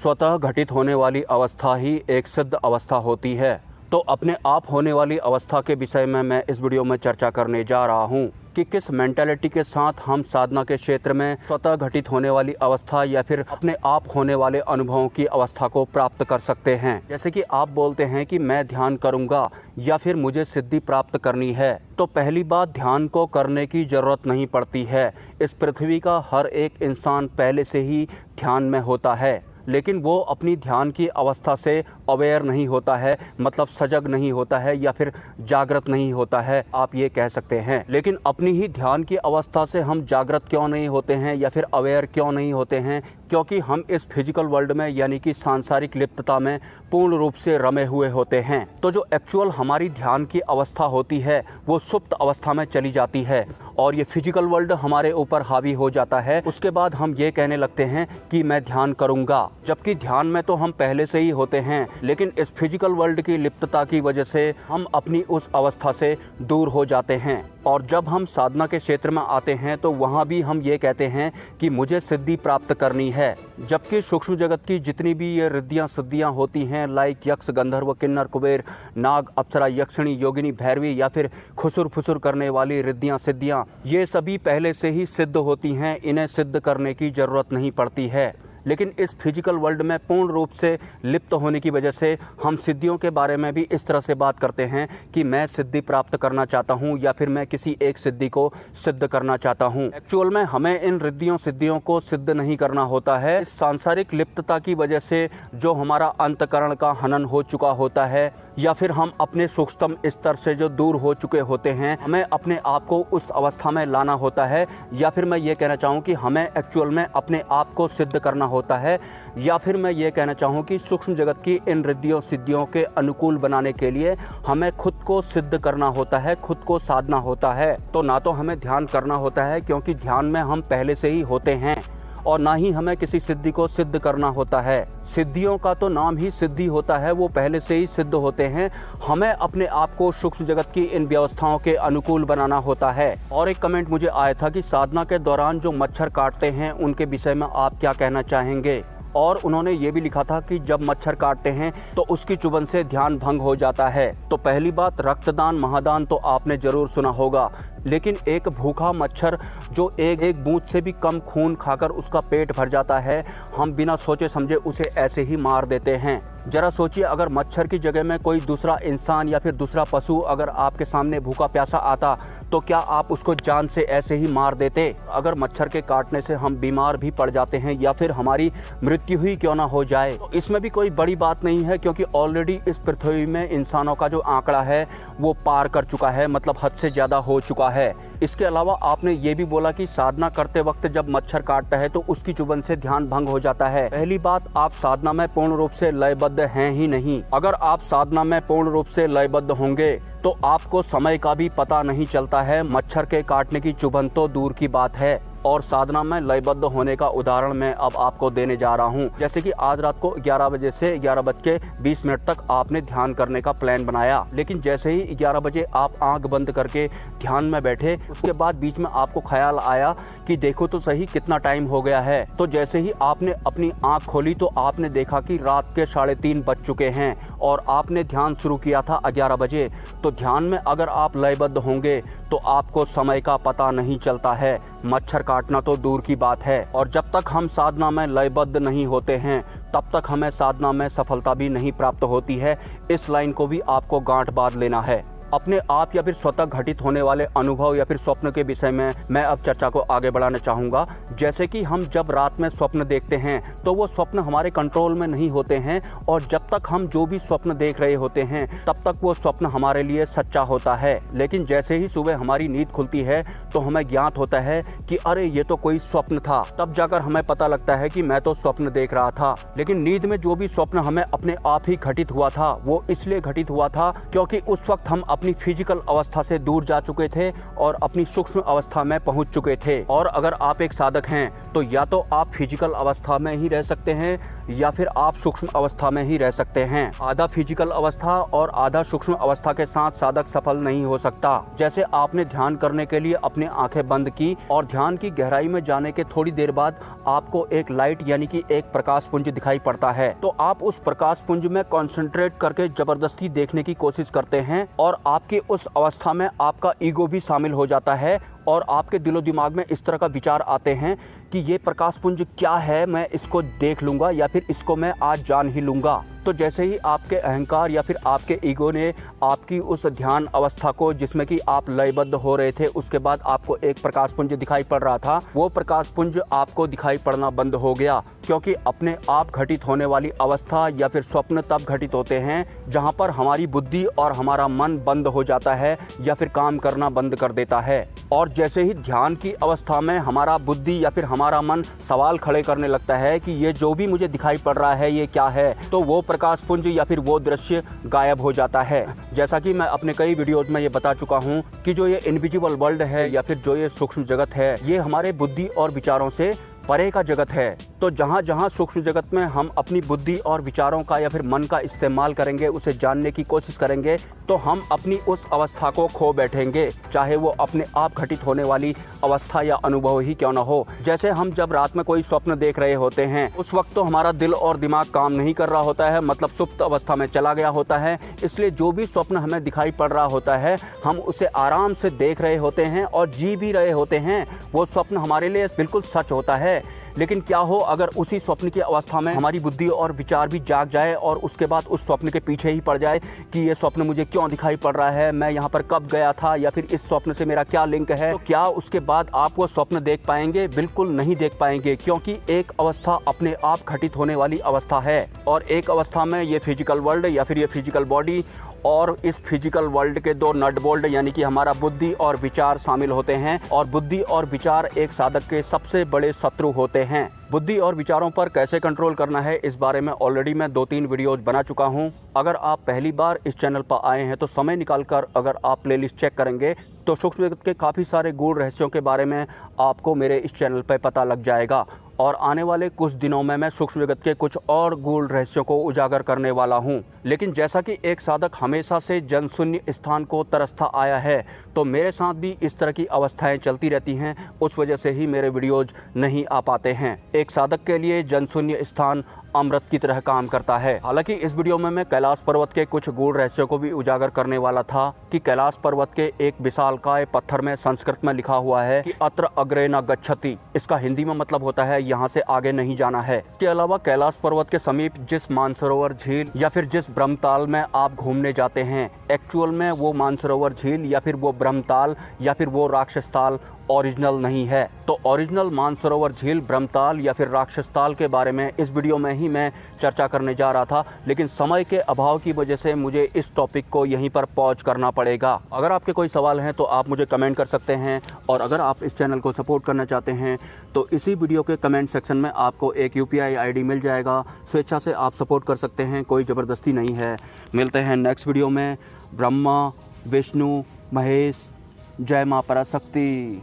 स्वतः घटित होने वाली अवस्था ही एक सिद्ध अवस्था होती है। तो अपने आप होने वाली अवस्था के विषय में मैं इस वीडियो में चर्चा करने जा रहा हूँ कि किस मेंटालिटी के साथ हम साधना के क्षेत्र में स्वतः घटित होने वाली अवस्था या फिर अपने आप होने वाले अनुभवों की अवस्था को प्राप्त कर सकते हैं। जैसे कि आप बोलते हैं कि मैं ध्यान करूंगा या फिर मुझे सिद्धि प्राप्त करनी है, तो पहली बात, ध्यान को करने की जरूरत नहीं पड़ती है। इस पृथ्वी का हर एक इंसान पहले से ही ध्यान में होता है, लेकिन वो अपनी ध्यान की अवस्था से अवेयर नहीं होता है, मतलब सजग नहीं होता है या फिर जागृत नहीं होता है, आप ये कह सकते हैं। लेकिन अपनी ही ध्यान की अवस्था से हम जागृत क्यों नहीं होते हैं या फिर अवेयर क्यों नहीं होते हैं? क्योंकि हम इस फिजिकल वर्ल्ड में यानी कि सांसारिक लिप्तता में पूर्ण रूप से रमे हुए होते हैं। तो जो एक्चुअल हमारी ध्यान की अवस्था होती है वो सुप्त अवस्था में चली जाती है और ये फिजिकल वर्ल्ड हमारे ऊपर हावी हो जाता है। उसके बाद हम ये कहने लगते हैं कि मैं ध्यान करूंगा, जबकि ध्यान में तो हम पहले से ही होते हैं, लेकिन इस फिजिकल वर्ल्ड की लिप्तता की वजह से हम अपनी उस अवस्था से दूर हो जाते हैं। और जब हम साधना के क्षेत्र में आते हैं तो वहाँ भी हम ये कहते हैं कि मुझे सिद्धि प्राप्त करनी है, जबकि सूक्ष्म जगत की जितनी भी ये रिद्धियाँ सिद्धियाँ होती हैं, लाइक यक्ष, गंधर्व, किन्नर, कुबेर, नाग, अप्सरा, यक्षिणी, योगिनी, भैरवी या फिर खुसुर फुसुर करने वाली रिद्धियाँ सिद्धियाँ, ये सभी पहले से ही सिद्ध होती हैं, इन्हें सिद्ध करने की जरूरत नहीं पड़ती है। लेकिन इस फिजिकल वर्ल्ड में पूर्ण रूप से लिप्त होने की वजह से हम सिद्धियों के बारे में भी इस तरह से बात करते हैं कि मैं सिद्धि प्राप्त करना चाहता हूं या फिर मैं किसी एक सिद्धि को सिद्ध करना चाहता हूं। एक्चुअल में हमें इन रिद्धियों सिद्धियों को सिद्ध नहीं करना होता है। इस सांसारिक लिप्तता की वजह से जो हमारा अंतकरण का हनन हो चुका होता है या फिर हम अपने सूक्ष्मतम स्तर से जो दूर हो चुके होते हैं, हमें अपने आप को उस अवस्था में लाना होता है। या फिर मैं ये कहना चाहूँ कि हमें एक्चुअल में अपने आप को सिद्ध करना होता है, या फिर मैं ये कहना चाहूँ कि सूक्ष्म जगत की इन रिद्धियों सिद्धियों के अनुकूल बनाने के लिए हमें खुद को सिद्ध करना होता है, खुद को साधना होता है। तो ना तो हमें ध्यान करना होता है क्योंकि ध्यान में हम पहले से ही होते हैं, और ना ही हमें किसी सिद्धि को सिद्ध करना होता है। सिद्धियों का तो नाम ही सिद्धि होता है, वो पहले से ही सिद्ध होते हैं। हमें अपने आप को सूक्ष्म जगत की इन व्यवस्थाओं के अनुकूल बनाना होता है। और एक कमेंट मुझे आया था कि साधना के दौरान जो मच्छर काटते हैं उनके विषय में आप क्या कहना चाहेंगे? और उन्होंने ये भी लिखा था कि जब मच्छर काटते हैं तो उसकी चुभन से ध्यान भंग हो जाता है। तो पहली बात, रक्तदान महादान तो आपने जरूर सुना होगा, लेकिन एक भूखा मच्छर जो एक बूंद से भी कम खून खाकर उसका पेट भर जाता है, हम बिना सोचे समझे उसे ऐसे ही मार देते हैं। जरा सोचिए, अगर मच्छर की जगह में कोई दूसरा इंसान या फिर दूसरा पशु अगर आपके सामने भूखा प्यासा आता तो क्या आप उसको जान से ऐसे ही मार देते? अगर मच्छर के काटने से हम बीमार भी पड़ जाते हैं या फिर हमारी मृत्यु ही क्यों ना हो जाए, तो इसमें भी कोई बड़ी बात नहीं है, क्योंकि ऑलरेडी इस पृथ्वी में इंसानों का जो आंकड़ा है वो पार कर चुका है, मतलब हद से ज्यादा हो चुका है। इसके अलावा आपने ये भी बोला कि साधना करते वक्त जब मच्छर काटता है तो उसकी चुभन से ध्यान भंग हो जाता है। पहली बात, आप साधना में पूर्ण रूप से लयबद्ध हैं ही नहीं। अगर आप साधना में पूर्ण रूप से लयबद्ध होंगे तो आपको समय का भी पता नहीं चलता है, मच्छर के काटने की चुभन तो दूर की बात है। और साधना में लयबद्ध होने का उदाहरण मैं अब आपको देने जा रहा हूं। जैसे कि आज रात को 11 बजे से 11:20 तक आपने ध्यान करने का प्लान बनाया, लेकिन जैसे ही 11 बजे आप आंख बंद करके ध्यान में बैठे, उसके बाद बीच में आपको ख्याल आया कि देखो तो सही कितना टाइम हो गया है। तो जैसे ही आपने अपनी आंख खोली तो आपने देखा कि रात के 3:30 बज चुके हैं और आपने ध्यान शुरू किया था 11 बजे। तो ध्यान में अगर आप लयबद्ध होंगे तो आपको समय का पता नहीं चलता है, मच्छर काटना तो दूर की बात है। और जब तक हम साधना में लयबद्ध नहीं होते हैं तब तक हमें साधना में सफलता भी नहीं प्राप्त होती है। इस लाइन को भी आपको गांठ बांध लेना है। अपने आप या फिर स्वतः घटित होने वाले अनुभव या फिर स्वप्न के विषय में मैं अब चर्चा को आगे बढ़ाना चाहूँगा। जैसे कि हम जब रात में स्वप्न देखते हैं तो वो स्वप्न हमारे कंट्रोल में नहीं होते हैं, और जब तक हम जो भी स्वप्न देख रहे होते हैं तब तक वो स्वप्न हमारे लिए सच्चा होता है। लेकिन जैसे ही सुबह हमारी नींद खुलती है तो हमें ज्ञात होता है कि अरे ये तो कोई स्वप्न था। तब जाकर हमें पता लगता है कि मैं तो स्वप्न देख रहा था। लेकिन नींद में जो भी स्वप्न हमें अपने आप ही घटित हुआ था वो इसलिए घटित हुआ था क्योंकि उस वक्त हम अपनी फिजिकल अवस्था से दूर जा चुके थे और अपनी सूक्ष्म अवस्था में पहुंच चुके थे। और अगर आप एक साधक हैं तो या तो आप फिजिकल अवस्था में ही रह सकते हैं या फिर आप सूक्ष्म अवस्था में ही रह सकते हैं। आधा फिजिकल अवस्था और आधा सूक्ष्म अवस्था के साथ साधक सफल नहीं हो सकता। जैसे आपने ध्यान करने के लिए अपनी आंखें बंद की और ध्यान की गहराई में जाने के थोड़ी देर बाद आपको एक लाइट यानी कि एक प्रकाश पुंज दिखाई पड़ता है, तो आप उस प्रकाश पुंज में कंसंट्रेट करके जबरदस्ती देखने की कोशिश करते हैं और आपकी उस अवस्था में आपका ईगो भी शामिल हो जाता है और आपके दिलो दिमाग में इस तरह का विचार आते हैं कि ये प्रकाश पुंज क्या है, मैं इसको देख लूंगा या फिर इसको मैं आज जान ही लूंगा। तो जैसे ही आपके अहंकार या फिर आपके ईगो ने आपकी उस ध्यान अवस्था को, जिसमें कि आप लयबद्ध हो रहे थे, उसके बाद आपको एक प्रकाश पुंज दिखाई पड़ रहा था, वो प्रकाश पुंज आपको दिखाई पड़ना बंद हो गया। क्योंकि अपने आप घटित होने वाली अवस्था या फिर स्वप्न तब घटित होते हैं जहां पर हमारी बुद्धि और हमारा मन बंद हो जाता है या फिर काम करना बंद कर देता है। और जैसे ही ध्यान की अवस्था में हमारा बुद्धि या फिर हमारा मन सवाल खड़े करने लगता है कि ये जो भी मुझे दिखाई पड़ रहा है ये क्या है, तो वो प्रकाश पुंज या फिर वो दृश्य गायब हो जाता है। जैसा कि मैं अपने कई वीडियोज में ये बता चुका हूँ कि जो ये इनविजिबल वर्ल्ड है या फिर जो ये सूक्ष्म जगत है, ये हमारे बुद्धि और विचारों से परे का जगत है। तो जहाँ जहाँ सूक्ष्म जगत में हम अपनी बुद्धि और विचारों का या फिर मन का इस्तेमाल करेंगे, उसे जानने की कोशिश करेंगे, तो हम अपनी उस अवस्था को खो बैठेंगे, चाहे वो अपने आप घटित होने वाली अवस्था या अनुभव ही क्यों न हो। जैसे हम जब रात में कोई स्वप्न देख रहे होते हैं, उस वक्त तो हमारा दिल और दिमाग काम नहीं कर रहा होता है, मतलब सुप्त अवस्था में चला गया होता है। इसलिए जो भी स्वप्न हमें दिखाई पड़ रहा होता है, हम उसे आराम से देख रहे होते हैं और जी भी रहे होते हैं। वो स्वप्न हमारे लिए बिल्कुल सच होता है। लेकिन क्या हो अगर उसी स्वप्न की अवस्था में हमारी बुद्धि और विचार भी जाग जाए और उसके बाद उस स्वप्न के पीछे ही पड़ जाए कि ये स्वप्न मुझे क्यों दिखाई पड़ रहा है, मैं यहाँ पर कब गया था या फिर इस स्वप्न से मेरा क्या लिंक है। तो क्या उसके बाद आप वो स्वप्न देख पाएंगे? बिल्कुल नहीं देख पाएंगे, क्योंकि एक अवस्था अपने आप घटित होने वाली अवस्था है और एक अवस्था में ये फिजिकल वर्ल्ड या फिर ये फिजिकल बॉडी और इस फिजिकल वर्ल्ड के दो नट बोल्ट यानी कि हमारा बुद्धि और विचार शामिल होते हैं। और बुद्धि और विचार एक साधक के सबसे बड़े शत्रु होते हैं। बुद्धि और विचारों पर कैसे कंट्रोल करना है, इस बारे में ऑलरेडी मैं 2-3 वीडियोज बना चुका हूं। अगर आप पहली बार इस चैनल पर आए हैं तो समय निकालकर अगर आप प्लेलिस्ट चेक करेंगे तो सूक्ष्म जगत के काफ़ी सारे गूढ़ रहस्यों के बारे में आपको मेरे इस चैनल पर पता लग जाएगा। और आने वाले कुछ दिनों में मैं सूक्ष्म जगत के कुछ और गूढ़ रहस्यों को उजागर करने वाला हूं। लेकिन जैसा कि एक साधक हमेशा से जनशून्य स्थान को तरसता आया है, तो मेरे साथ भी इस तरह की अवस्थाएं चलती रहती हैं। उस वजह से ही मेरे वीडियोज नहीं आ पाते हैं। एक साधक के लिए जनशून्य स्थान अमृत की तरह काम करता है। हालांकि इस वीडियो में मैं कैलाश पर्वत के कुछ गूढ़ रहस्यों को भी उजागर करने वाला था कि कैलाश पर्वत के एक विशालकाय पत्थर में संस्कृत में लिखा हुआ है कि अत्र अग्रे न गच्छति। इसका हिंदी में मतलब होता है यहाँ से आगे नहीं जाना है। इसके अलावा कैलाश पर्वत के समीप जिस मानसरोवर झील या फिर जिस ब्रह्मताल में आप घूमने जाते हैं, एक्चुअल में वो मानसरोवर झील या फिर वो ब्रह्मताल या फिर वो राक्षस ताल ओरिजिनल नहीं है। तो ओरिजिनल मानसरोवर झील, ब्रह्मताल या फिर राक्षस ताल के बारे में इस वीडियो में ही मैं चर्चा करने जा रहा था, लेकिन समय के अभाव की वजह से मुझे इस टॉपिक को यहीं पर पॉज करना पड़ेगा। अगर आपके कोई सवाल हैं तो आप मुझे कमेंट कर सकते हैं, और अगर आप इस चैनल को सपोर्ट करना चाहते हैं तो इसी वीडियो के कमेंट सेक्शन में आपको एक UPI ID मिल जाएगा। स्वेच्छा से आप सपोर्ट कर सकते हैं, कोई ज़बरदस्ती नहीं है। मिलते हैं नेक्स्ट वीडियो में। ब्रह्मा, विष्णु, महेश, जय मां पराशक्ति।